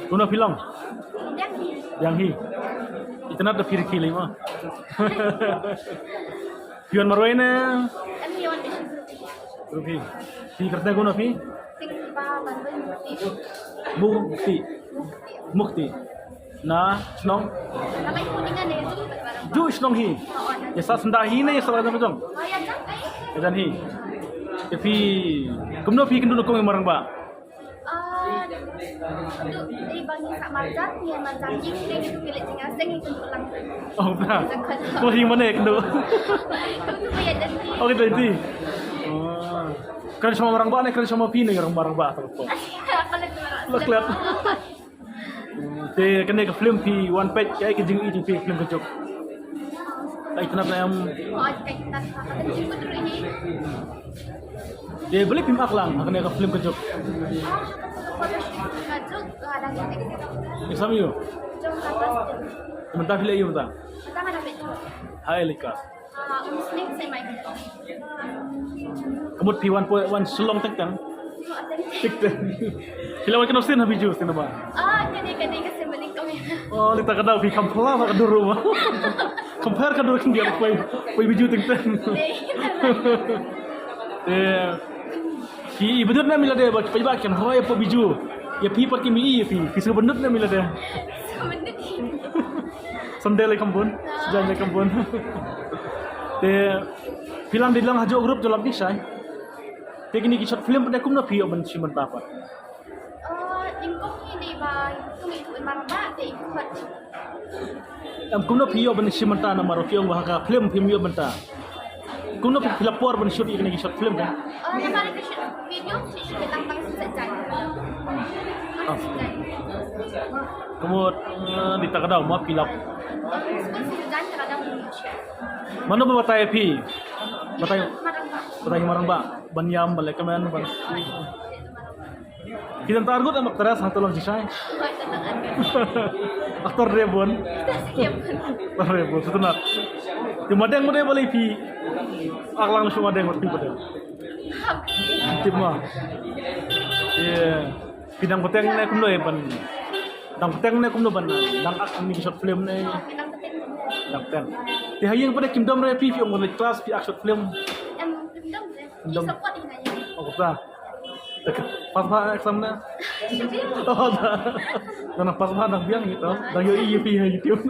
Kuna film Yang ni. yang hi. Itna da phir khili ma. Pion marwai na Kan ni orang mission. rupi. Pi करते kuna pi Tik pa bangun mukti. mukti mukti. Na snong Sampai kuningan ni tu barang. ju snong hi. Ya sa senda hi na ya sa da majong. Oh ya kan? Ya dan hi. Tapi kumno pi kendu ko marang ba. Untuk dari bangsa sak marjan, ni marjan jing dia itu pilih tinggal seng itu pulang. Oh na. Ko hi mana kendu. Itu bayar dan ni. Oh gitu itu. Oh. Kan sama marang ba na kan sama pi na marang ba ta ko. Kalau tu marang. Leklat. Te kene ke film pi one page kai ke jing itu pi film kecok. Ai kenapa yang Oh, kita akan jemput dulu ini. dia beli film aklang kene ke film kecok. Kadang kadang kita Isam yo. jom atas. Mentah film yo ta. Kita ada betul. Hai lika. Muslim saya main. Kamut pi one sulong tek tang. Tik tang. Film kan osin habi jus tena ba. Kini kasi balik kami. Oh, lita kada pi kampla ba kaduru ma. Compare kaduru kin dia pai biju tek tang. Ki betul na mila de ba pai ba kan hoy pa biju. Ya pi par ki mi pi su benut na mila de. Sebenarnya Sunday le kampun, sejan le kampun. Te film di dalam hajo grup dalam disai. Te kini kisah film pada kum na pi oban siman papa. lingkup ini ba kung itu marba de ikut. Am kum na pi oban siman ta na maro ki ong ka film yo banta. Kum na pi lapor ban shoot kini kisah film kan. Yang paling kecil video sih tentang sejarah. Kemudian di takadau ma pi lap. Sebab sejarah terhadap Indonesia. Mana ba batay pi? Batay Maramba. marang ba banyam balik kaman ban. Kita targut amak teras hatulong sisay. Aktor Rebon. Aktor Rebon setenar. Di madeng mo boleh pi. Aklang su madeng mo pi pada. Timma. Yeah. Pinang peteng na kumno ban. Dang peteng na kumno ban. Dang ak ni short film na. Dang peteng. Di hayang pada kimdom re pi ong ngai class pi short film. Yang support ini aja. Oh ta. Pas exam na. Oh dah. Dan pas nak biang gitu. Dan yo iya pi YouTube.